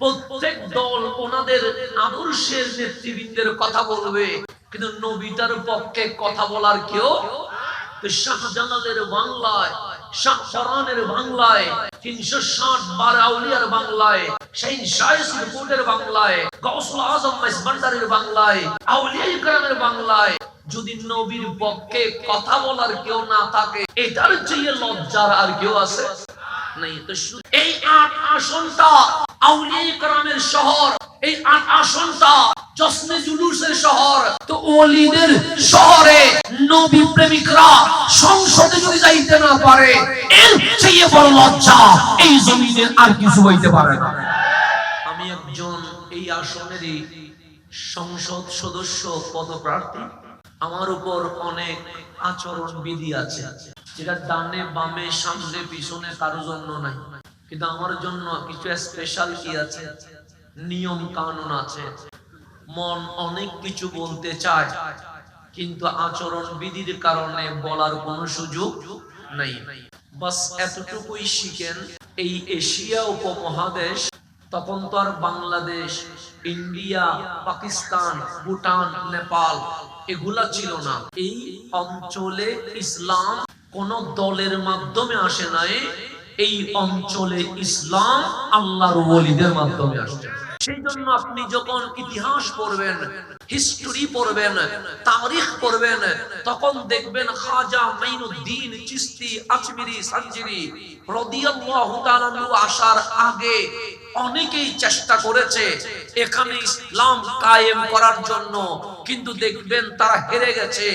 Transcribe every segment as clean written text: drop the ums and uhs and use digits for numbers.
প্রত্যেক দল ওনাদের আদর্শের নেতৃবৃন্দের কথা বলবে, কিন্তু নবীটার পক্ষে কথা বলার কেউ। শাহজালালের বাংলায়, শাহপরানের বাংলায়, 360 বার আউলিয়ার বাংলায়, শাহিন শায়সির কোটের বাংলায়, গাউসুল আজম মাইজভান্ডারির বাংলায়, আউলিয়া ইকরামের বাংলায় যদি নবীর পক্ষে কথা বলার কেউ না থাকে, এটার চেয়ে লজ্জার আর কেউ আছে? নাই। তো এই 8 আসনটা আউলিয়া ইকরামের শহর, এই 8 আসনটা জশ্নে জুলুসের শহর। তো ওলিদের শহরে নবী প্রেমিকরা সংসদে যদি যাইতে না পারে, এর চেয়ে বড় লজ্জা এই জমিনে আর কিছু হইতে পারে না। আমি একজন এই আসনেরই সংসদ সদস্য পদপ্রার্থী। আমার উপর অনেক আচরণ বিধি আছে, যেটা ডানে বামে সামনে পিছনে কারোর জন্য নাই, কিন্তু আমার জন্য কিছু স্পেশাল কি আছে, নিয়ম কানুন আছে। মন অনেক কিছু বলতে চায়, কিন্তু আচরণ বিধির কারণে বলার কোনো সুযোগ নাই। বাস এতটুকুই শিখেন, এই এশিয়া উপমহাদেশ তখন তো আর বাংলাদেশ, ইন্ডিয়া, পাকিস্তান, ভুটান, নেপাল এগুলা ছিল না। এই অঞ্চলে ইসলাম কোন দলের মাধ্যমে আসে নাই, এই অঞ্চলে ইসলাম আল্লাহর ওলিদের মাধ্যমে আসছে। সেই জন্য আপনি যখন ইতিহাস পড়বেন, হিস্টরি পড়বেন, তারিখ পড়বেন, তখন দেখবেন খাজা মাইনুদ্দিন চিশতি আজমিরি সানজিরি রাদিয়াল্লাহু তাআলা আনহু আসার আগে অনেকেই চেষ্টা করেছে এখানে ইসলাম কায়েম করার জন্য, কিন্তু দেখবেন তারা হেরে গেছে,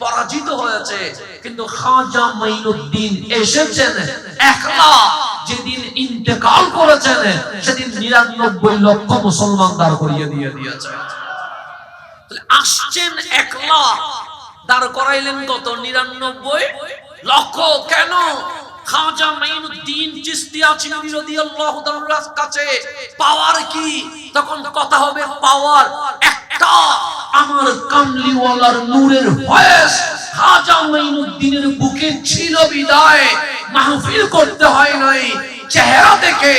পরাজিত হয়েছে। কিন্তু খাজা মাইনুদ্দিন এসেছেন একলা, যেদিন ইন্তেকাল করেছেন সেদিন 99 লক্ষ মুসলমান দাঁড় করিয়ে দিয়েছে। আসছেন একলা, দাঁড় করাইলেন কত? 99 লক্ষ। কেন? খাজা মাইনুদ্দিন চিশতি আজমিরি রাদিয়াল্লাহু তাআলার কাছে পাওয়ার কি? তখন কথা হবে পাওয়ার একটা, আমার কামলিওয়ালার নূরের ফয়েজ খাজা মাইনুদ্দিনের বুকে ছিল বিদায় মাহফিল করতে হয় নাই, চেহারা দেখে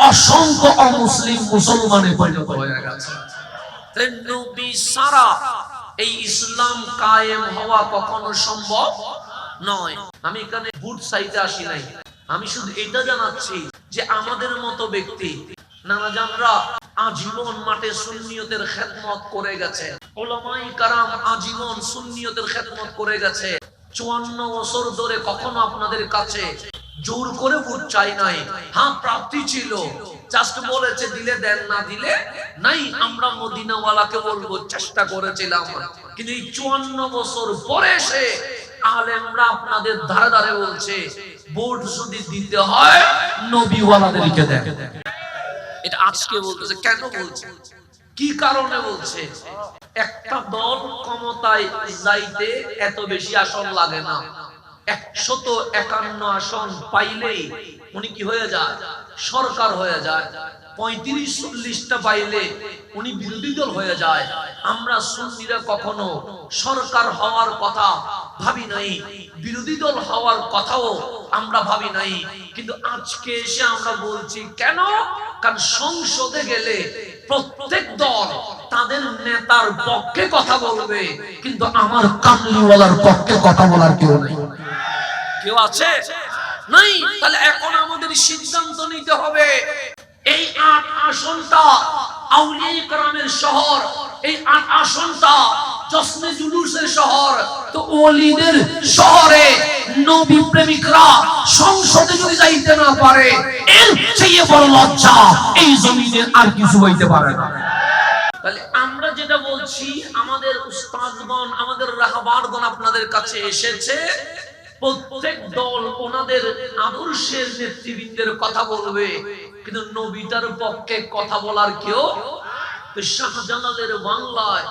অসংখ্য অমুসলিম মুসলমানে পরিণত হয়ে গেছে। নবী সারা এই ইসলাম কায়েম হওয়া কখনো সম্ভব নয়। আমি এখানে বুট সাইতে আসি নাই, আমি শুধু এটা জানাচ্ছি যে আমাদের মতো ব্যক্তি নানাজানরা আজীবন মাঠে সুন্নিয়তের খেদমত করে গেছে, উলামায়ে কেরাম আজীবন সুন্নিয়তের খেদমত করে গেছে। 54 বছর ধরে কখনো আপনাদের কাছে জোর করে ভোট চাই নাই। হ্যাঁ, প্রাপ্তি ছিল, জাস্ট বলেছে দিলে দেন, না দিলে নাই। আমরা মদিনাওয়ালাকে বলবো চেষ্টা করেছিলাম, কিন্তু এই 54 বছর পরে এসে আলেমরা আপনাদের ধারে ধারে বলছে ভোট যদি দিতে হয় নবীওয়ালাদেরকে দেন। এটা আজকে বলতেছে। কেন বলছে, কি কারণে বলছে? একটা দল ক্ষমতায় যাইতে এত বেশি আসন লাগে না, 151 আসন পাইলেই উনি কি হয়ে যায়? সরকার হয়ে যায়। 35-40টা পাইলে উনি বিরোধী দল হয়ে যায়। আমরা সুন্নিরা কখনো সরকার হওয়ার কথা ভাবি নাই, বিরোধী দল হওয়ার কথাও আমরা ভাবি নাই, কিন্তু আজকে এসে আমরা বলছি কেন? কারণ সংসদে গেলে প্রত্যেক দল তাদের নেতার পক্ষে কথা বলবে, কিন্তু আমার কামলিওয়ালার পক্ষে কথা বলার কেউ নেই। কেউ আছে? নাই। তাহলে এখন আমাদের সিদ্ধান্ত নিতে হবে, এই 8 আসনটা আউলিয়া ইকরামের শহর, এই 8 আসনটা জশ্নে জুলুসের শহর। তো ওলিদের শহরে নবী প্রেমিকরা সংসদে যদি যাইতে না পারে, এর চেয়ে বড় লজ্জা এই জমিনে আর কিছু হইতে পারে না। তাহলে আমরা যেটা বলছি, আমাদের উস্তাদগণ, আমাদের রাহবারগণ আপনাদের কাছে এসেছে, প্রত্যেক দল ওনাদের আদর্শের নেতৃবৃন্দের কথা বলবে, কিন্তু নবীটার পক্ষে কথা বলার কেউ। শাহজালালের বাংলায়,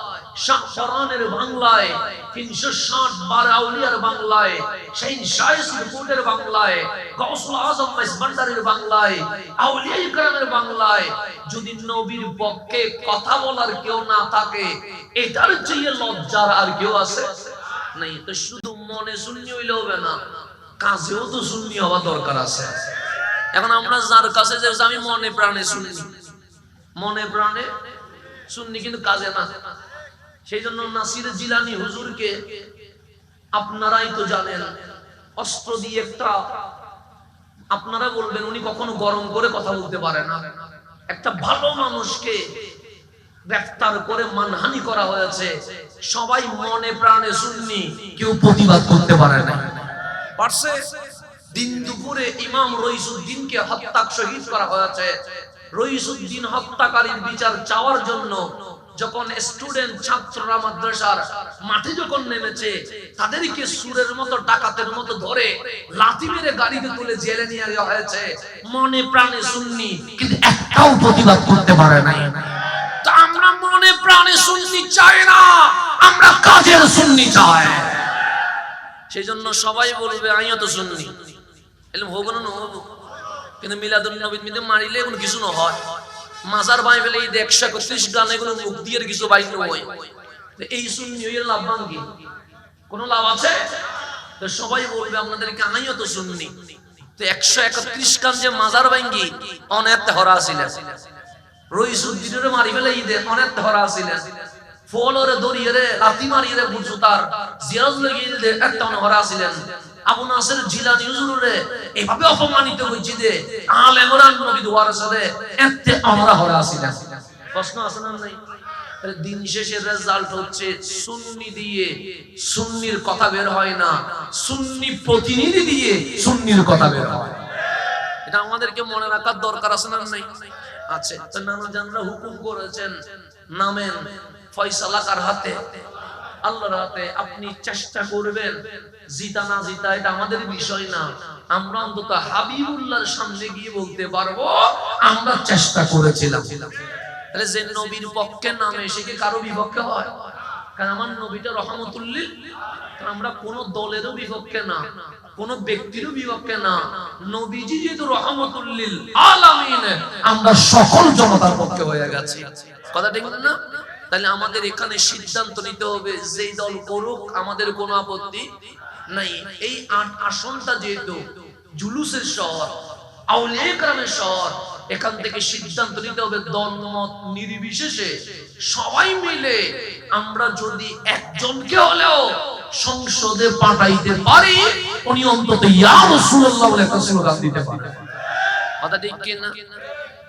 শাহপরানের বাংলায়, 360 বার আউলিয়ার বাংলায়, শাহিন শায়সির কোটের বাংলায়, গাউসুল আজম মাইজভান্ডারির বাংলায়, আউলিয়া ইকরামের বাংলায় যদি নবীর পক্ষে কথা বলার কেউ না থাকে, এটার চেয়ে লজ্জার আর কেউ আছে? নাই। তো শুধু মনে সুন্নি হইলে হবে না, কাজেও তো সুন্নি হওয়া দরকার আছে। এখন আমরা যার কাছে যে আমি মনে প্রাণে সুন্নি, মনে প্রাণে সুন্নি কিন্তু কাজে না। সেই জন্য নাসির জিলানী হুজুরকে আপনারাই তো জানেন, অস্ত্র দিয়ে একটা, আপনারা বলবেন উনি কখনো গরম করে কথা বলতে পারে না, একটা ভালো মানুষকে গ্রেফতার করে মানহানি করা হয়েছে, সবাই মনে প্রাণে সুন্নি, কেউ প্রতিবাদ করতে পারে না। পারছে? দিন দুপুরে ইমাম রইসুদ্দিনকে হত্যা শহীদ করা হয়েছে। রইসুদ্দিন হত্যাকারীর বিচার চাওয়ার জন্য যখন স্টুডেন্ট ছাত্ররা মাদ্রাসার মাঠে যখন নেমেছে, তাদেরকে সুরের মতো ডাকাতের মতো ধরে লাথি মেরে গাড়িতে তুলে জেলে নিয়ে যাওয়া হয়েছে। মনে প্রাণে সুন্নি, কিন্তু একটাও প্রতিবাদ করতে পারে নাই। তা আমরা মনে প্রাণে সুন্নি চাই না, আমরা কাজের সুন্নি চাই। সেই জন্য সবাই বলবে আমিও তো সুন্নি, এরকম হবো না হবো, কিন্তু মিলাদুন নবীর মধ্যে মারিলে কোনো কিছু না হয়। মাজার বাই ফেলে এই 131 গান এগুলো মুখ দিয়ে কিছু বাইরে হয়, এই সুন্নি হইলে লাভ ভাঙ্গি কোনো লাভ আছে? তো সবাই বলবে আপনাদেরকে আমিও তো সুন্নি। তো 131 গান যে মাজার ভাঙ্গি অনেক হরা ছিলেন, রইসুদ্দিনের মারি ফেলে ঈদে অনেক হরা ছিলেন, ফলরে দড়িয়ে লাথি মারিয়ে বুঝু তার জিয়ারত লাগিয়ে দিতে একটা হরা ছিলেন। আবু নাসির জিলানী হুজুরে এভাবে অপমানিত হইছে যে আলেমরা নবী দুয়ারে চলে এতে আমরা হরা ছিলেন। প্রশ্ন আছে না নাই? দিন শেষে রেজাল্ট হচ্ছে সুন্নি দিয়ে সুন্নির কথা বের হয় না, সুন্নি প্রতিনিধি দিয়ে সুন্নির কথা বের হয়। এটা আমাদেরকে মনে রাখার দরকার আছে না নাই? আছে। তো নানা জানরা হুকুম করেছেন নামেন, ফয়সালা কার হাতে? আল্লাহর হাতে। আপনি চেষ্টা করবেন, জিতা না জিতা এটা আমাদের বিষয় না, আমরা অন্তত হাবিবুল্লাহর সামনে গিয়ে বলতে পারবো আমরা চেষ্টা করেছিলাম। তাহলে যে নবীর পক্ষে নামে সে কি কারো বিপক্ষে হয়? কারণ আমার নবীটা রহমতুল লিল, আমরা কোন দলেরও বিপক্ষে না, কোন ব্যক্তিরও বিপক্ষে না। নবীজি যেহেতু রহমতুল লিল আলামিন, আমরা সকল জনতার পক্ষে হয়ে গেছি। কথা ঠিক না? তাহলে আমাদের এখানে সিদ্ধান্ত নিতে হবে, যেই দল করুক আমাদের কোনো আপত্তি নাই। এই আসনটা যেহেতু জুলুসের শহর, আউলিয়া কেরামের শহর, এখান থেকে সিদ্ধান্ত নিতে হবে দলমত নির্বিশেষে সবাই মিলে আমরা যদি একজনকে হলেও সংসদে পাঠাইতে পারি, উনি অন্তত ইয়া রাসূলুল্লাহ বলে একটা স্লোগান দিতে পারে। কথা ঠিক কিনা?